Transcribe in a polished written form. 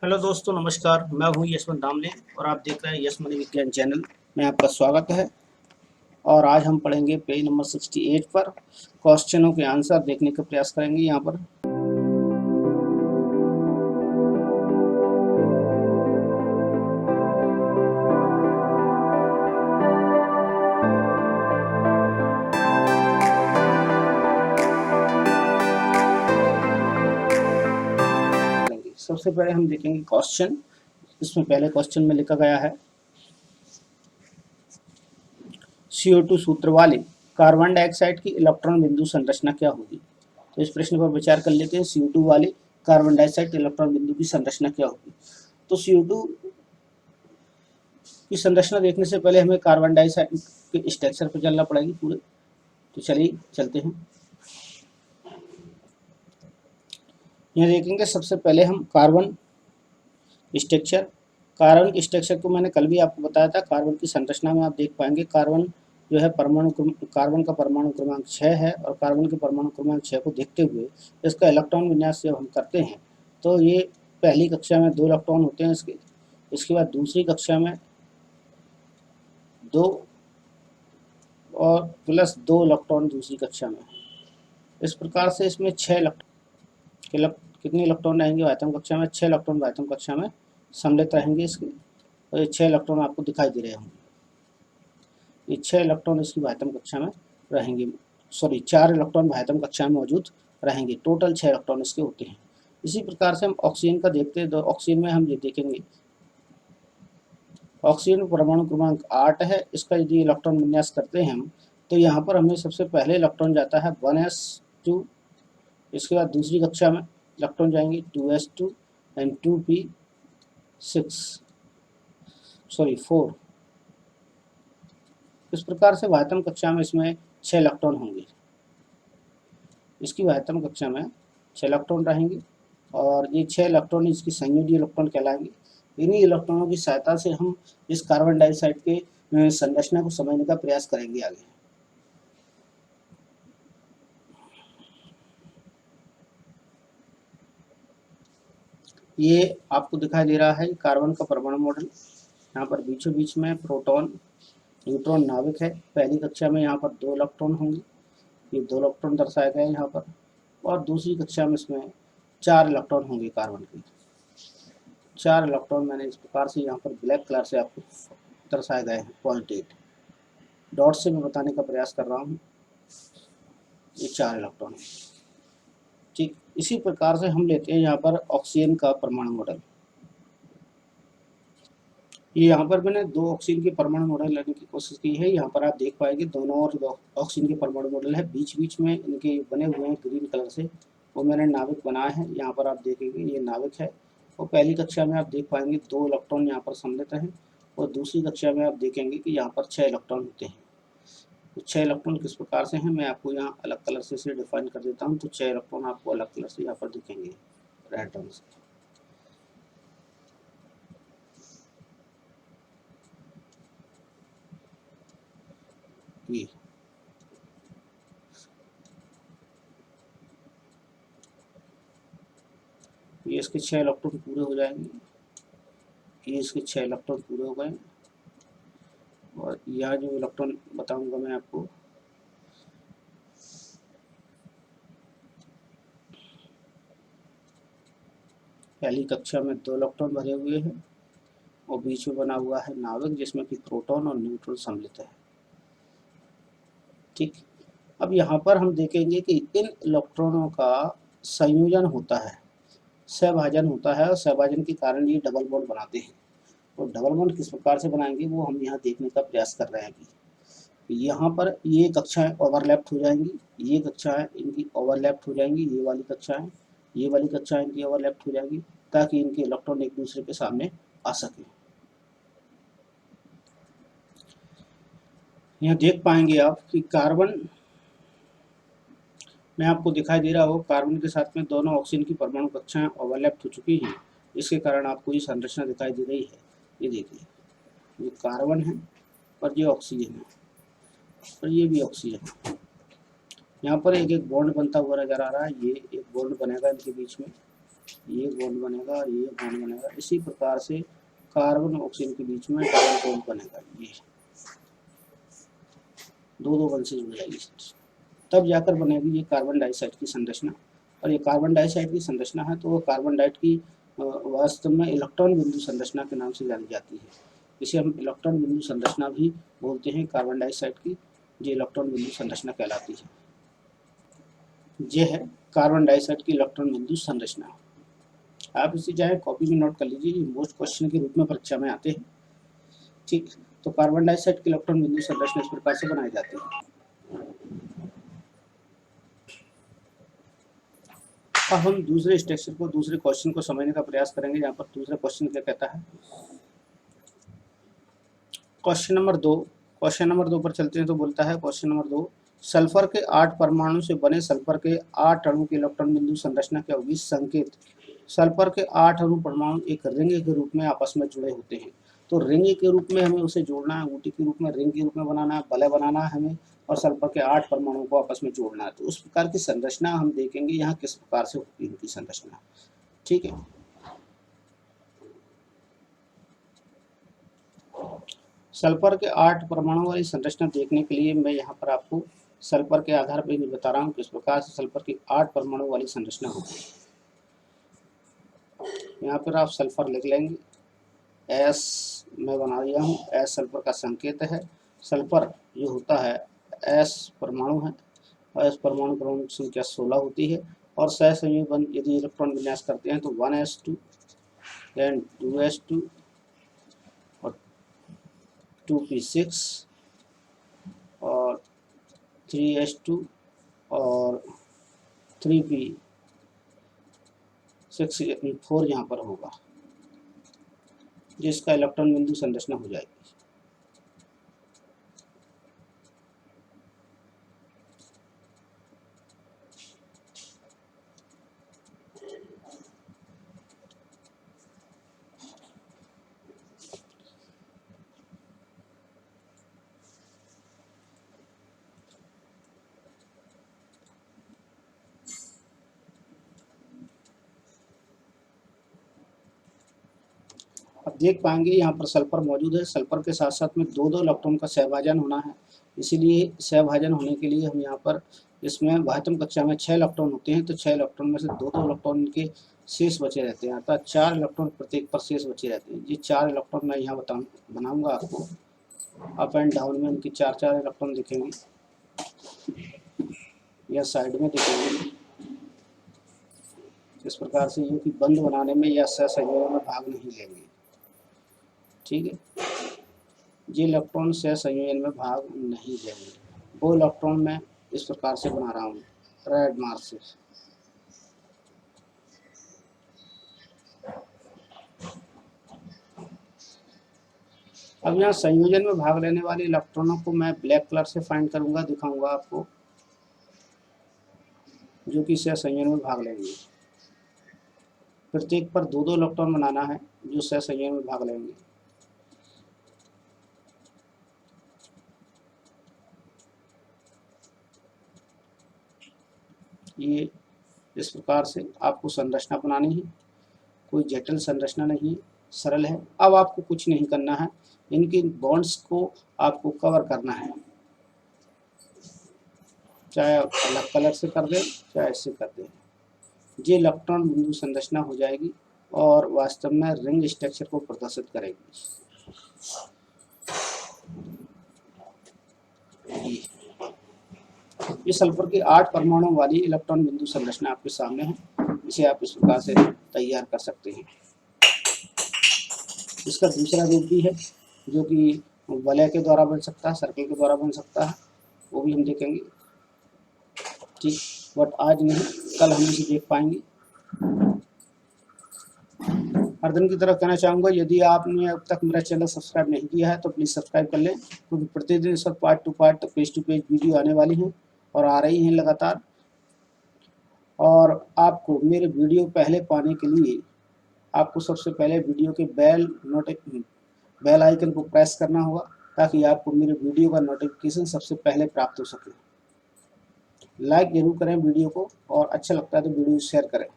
Hello दोस्तों, नमस्कार। मैं हूं यशवंत दामले और आप देख रहे हैं यश मनी विज्ञान चैनल में। आपका स्वागत है। और आज हम पढ़ेंगे पेज नंबर 68 पर क्वेश्चनों के आंसर देखने का प्रयास करेंगे। यहाँ पर सबसे पहले हम देखेंगे क्वेश्चन। इसमें पहले क्वेश्चन में लिखा गया है CO2 सूत्र वाले कार्बन डाइऑक्साइड की इलेक्ट्रॉन बिंदु संरचना क्या होगी। तो इस प्रश्न पर विचार कर लेते हैं। CO2 वाले कार्बन डाइऑक्साइड इलेक्ट्रॉन बिंदु की संरचना क्या होगी। तो CO2 की संरचना देखने से पहले हमें कार्बन डाइऑक्साइड के स्ट्रक्चर पर चलना पड़ेगी पूरे। तो चलिए चलते हैं। यहाँ देखेंगे सबसे पहले हम कार्बन स्ट्रक्चर। कार्बन की स्ट्रक्चर को मैंने कल भी आपको बताया था। कार्बन की संरचना में आप देख पाएंगे कार्बन जो है कार्बन का परमाणु क्रमांक 6 है और कार्बन के परमाणु क्रमांक 6 को देखते हुए इसका इलेक्ट्रॉन विन्यास जब हम करते हैं तो ये पहली कक्षा में 2 इलेक्ट्रॉन होते हैं इसके बाद दूसरी कक्षा में 2 और प्लस 2 इलेक्ट्रॉन दूसरी कक्षा में। इस प्रकार से इसमें 6 कितने इलेक्ट्रॉन रहेंगे वायतम कक्षा में? 6 इलेक्ट्रॉन वायतम कक्षा में सम्मिलित रहेंगे इसके। और ये 6 इलेक्ट्रॉन आपको दिखाई दे रहे होंगे। ये 6 इलेक्ट्रॉन इसकी वायतम कक्षा में रहेंगे। 4 इलेक्ट्रॉन वायतम कक्षा में मौजूद रहेंगे। टोटल 6 इलेक्ट्रॉन इसके होते हैं। इसी प्रकार से हम ऑक्सीजन का देखते हैं। तो ऑक्सीजन में हम ये देखेंगे, ऑक्सीजन परमाणु क्रमांक 8 है। इसका यदि इलेक्ट्रॉन विन्यास करते हैं हम तो यहाँ पर हमें सबसे पहले इलेक्ट्रॉन जाता है 1s2। इसके बाद दूसरी कक्षा में इलेक्ट्रॉन जाएंगे 2s2 एंड 4। इस प्रकार से वायतम कक्षा में इसमें 6 इलेक्ट्रॉन होंगे। इसकी वायतम कक्षा में 6 इलेक्ट्रॉन रहेंगे और ये 6 इलेक्ट्रॉन इसकी संयोजी इलेक्ट्रॉन कहलाएंगे। इन्हीं इलेक्ट्रॉनों की सहायता से हम इस कार्बन डाइऑक्साइड के संरचना को समझने का प्रयास करेंगे आगे। ये आपको दिखाई दे रहा है कार्बन का परमाणु मॉडल। यहाँ पर बीचों बीच में प्रोटॉन न्यूट्रॉन नाविक है। पहली कक्षा में यहाँ पर 2 इलेक्ट्रॉन होंगे। ये 2 इलेक्ट्रॉन दर्शाए गए यहाँ पर। और दूसरी कक्षा में इसमें 4 इलेक्ट्रॉन होंगे कार्बन के। 4 इलेक्ट्रॉन मैंने इस प्रकार से यहाँ पर ब्लैक कलर से आपको दर्शाए गए हैं। 0.8 डॉट से मैं बताने का प्रयास कर रहा हूँ। ये 4 इलेक्ट्रॉन है। ठीक इसी प्रकार से हम लेते हैं यहाँ पर ऑक्सीजन का परमाणु मॉडल। ये यहाँ पर मैंने 2 ऑक्सीजन के परमाणु मॉडल लेने की कोशिश की है। यहाँ पर आप देख पाएंगे दोनों और ऑक्सीजन के परमाणु मॉडल है। बीच बीच में इनके बने हुए हैं ग्रीन कलर से, वो मैंने नाविक बनाया है। यहाँ पर आप देखेंगे ये नाविक है। और पहली कक्षा में आप देख पाएंगे 2 इलेक्ट्रॉन यहाँ पर सम्मिलित हैं और दूसरी कक्षा में आप देखेंगे कि यहाँ पर 6 इलेक्ट्रॉन होते हैं। तो 6 इलेक्ट्रॉन किस प्रकार से हैं मैं आपको यहाँ अलग कलर से इसे डिफाइन कर देता हूँ। तो 6 इलेक्ट्रॉन आपको अलग कलर से यहाँ पर दिखेंगे रेड रंग से। ये इसके 6 इलेक्ट्रॉन पूरे हो जाएंगे। ये इसके 6 इलेक्ट्रॉन पूरे हो गए। और यह जो इलेक्ट्रॉन बताऊंगा मैं आपको, पहली कक्षा में 2 इलेक्ट्रॉन भरे हुए हैं और बीच में बना हुआ है नाविक जिसमें कि प्रोटॉन और न्यूट्रॉन सम्मिलित है। ठीक, अब यहाँ पर हम देखेंगे कि इन इलेक्ट्रॉनों का संयोजन होता है, सहभाजन होता है और सहभाजन के कारण ये डबल बॉन्ड बनाते हैं। और डबल बॉन्ड किस प्रकार से बनाएंगे वो हम यहाँ देखने का प्रयास कर रहे हैं। कि यहाँ पर ये कक्षाएं ओवरलैप्ड हो जाएंगी, ये कक्षाएं इनकी ओवरलैप्ड हो जाएंगी, ये वाली कक्षाएं इनकी ओवरलैप्ड हो जाएंगी ताकि इनके इलेक्ट्रॉन एक दूसरे के सामने आ सके। यहाँ देख पाएंगे आप कि कार्बन में आपको दिखाई दे रहा हो कार्बन के साथ में दोनों ऑक्सीजन की परमाणु कक्षाएं ओवरलैप्ड हो चुकी हैं। इसके कारण आपको ये संरचना दिखाई दे रही है। ये देखिए, ये कार्बन है और ये ऑक्सीजन है और ये भी ऑक्सीजन है। यहाँ पर एक एक बॉन्ड बनता हुआ नजर आ रहा है। ये एक बॉन्ड बनेगा इनके बीच में ये बॉन्ड बनेगा और ये बॉन्ड बनेगा। इसी प्रकार से कार्बन और ऑक्सीजन के बीच में डबल बॉन्ड बनेगा, ये दो बंध से जुड़ जाएगी, तब जाकर बनेगी ये कार्बन डाइऑक्साइड की संरचना। और ये कार्बन डाइऑक्साइड की संरचना है तो वो कार्बन डाइऑक्साइड की वास्तव में इलेक्ट्रॉन बिंदु संरचना के नाम से जानी जाती है। इसे हम इलेक्ट्रॉन बिंदु संरचना भी बोलते हैं। कार्बन डाइऑक्साइड की जो इलेक्ट्रॉन बिंदु संरचना कहलाती है, ये है कार्बन डाइऑक्साइड की इलेक्ट्रॉन बिंदु संरचना। आप इसे चाहे कॉपी में नोट कर लीजिए, ये मोस्ट क्वेश्चन के रूप में परीक्षा में आते हैं। ठीक, तो कार्बन डाइऑक्साइड की इलेक्ट्रॉन बिंदु संरचना इस प्रकार से बनाई जाती है। अब हम दूसरे स्ट्रक्चर को, दूसरे क्वेश्चन को समझने का प्रयास करेंगे। यहाँ पर दूसरा क्वेश्चन क्या कहता है, क्वेश्चन नंबर 2। क्वेश्चन नंबर 2 पर चलते हैं तो बोलता है क्वेश्चन नंबर 2, सल्फर के 8 परमाणु से बने सल्फर के 8 अणु की इलेक्ट्रॉन बिंदु संरचना क्या होगी। संकेत, सल्फर के 8 अणु परमाणु एक रिंग के रूप में आपस में जुड़े होते हैं। तो रिंग के रूप में हमें उसे जोड़ना है, ऊटी के रूप में, रिंग के रूप में बनाना है, वलय बनाना है हमें, और सल्फर के 8 परमाणुओं को आपस में जोड़ना है। तो उस प्रकार की संरचना हम देखेंगे यहाँ किस प्रकार से होती है उनकी संरचना। ठीक है, सल्फर के 8 परमाणु वाली संरचना देखने के लिए मैं यहाँ पर आपको सल्फर के आधार पर नहीं बता रहा हूँ किस प्रकार से सल्फर की 8 परमाणु वाली संरचना होगी। यहाँ पर आप सल्फर लिख लेंगे, एस मैं बना दिया हूँ, एस सल्फर का संकेत है। सल्फर जो होता है एस परमाणु है, और एस परमाणु परमाणु संख्या 16 होती है। और सहसंयोजन यदि इलेक्ट्रॉन विन्यास करते हैं तो 1s2 एंड 2s2 और 2p6 और 3s2 और 3p4 यहाँ पर होगा, जिसका इलेक्ट्रॉन बिंदु संरचना हो जाएगी। अब देख पाएंगे यहाँ पर सल्फर मौजूद है, सल्फर के साथ साथ में दो दो इलेक्ट्रॉन का सहभाजन होना है। इसीलिए सहभाजन होने के लिए हम यहाँ पर इसमें वाहतम कक्षा में 6 इलेक्ट्रॉन होते हैं, तो 6 इलेक्ट्रॉन में से दो दो इलेक्ट्रॉन इनके शेष बचे रहते हैं, अर्थात 4 इलेक्ट्रॉन प्रत्येक पर शेष बचे रहते हैं। ये 4 इलेक्ट्रॉन मैं यहाँ बनाऊंगा आपको, अप एंड डाउन में इनकी 4 इलेक्ट्रॉन दिखेंगे, या साइड में दिखेंगे इस प्रकार से, जो कि बंद बनाने में या सहसंयोजन में भाग नहीं लेंगे। ठीक है, ये इलेक्ट्रॉन सहसंयोजन में भाग नहीं लेंगे। वो इलेक्ट्रॉन मैं इस प्रकार से बना रहा हूँ रेड मार्क से। अब यहाँ संयोजन में भाग लेने वाले इलेक्ट्रॉनों को मैं ब्लैक कलर से फाइंड करूंगा, दिखाऊंगा आपको, जो कि सहसंयोजन में भाग लेंगे। प्रत्येक पर दो दो इलेक्ट्रॉन बनाना है जो सहसंयोजन में भाग लेंगे। ये इस प्रकार से आपको संरचना बनानी है, कोई जटिल संरचना नहीं, सरल है। अब आपको कुछ नहीं करना है, इनके बॉन्ड्स को आपको कवर करना है, चाहे अलग कलर से कर दें चाहे ऐसे कर दें। ये इलेक्ट्रॉन बिंदु संरचना हो जाएगी और वास्तव में रिंग स्ट्रक्चर को प्रदर्शित करेगी। ये सल्फर की 8 परमाणु वाली इलेक्ट्रॉन बिंदु संरचना आपके सामने है, इसे आप इस प्रकार से तैयार कर सकते हैं। इसका दूसरा रूप भी है जो कि वलय के द्वारा बन सकता है, सर्कल के द्वारा बन सकता है, वो भी हम देखेंगे। ठीक, बट आज नहीं, कल हम इसे देख पाएंगे। अर्धन की तरफ कहना चाहूँगा, यदि आपने अब तक मेरा चैनल सब्सक्राइब नहीं किया है तो प्लीज़ सब्सक्राइब कर लें, क्योंकि प्रतिदिन इस वक्त पार्ट टू पेज वीडियो आने वाली हैं और आ रही हैं लगातार। और आपको मेरे वीडियो पहले पाने के लिए आपको सबसे पहले वीडियो के बेल आइकन को प्रेस करना होगा, ताकि आपको मेरे वीडियो का नोटिफिकेशन सबसे पहले प्राप्त हो सके। लाइक जरूर करें वीडियो को, और अच्छा लगता है तो वीडियो शेयर करें।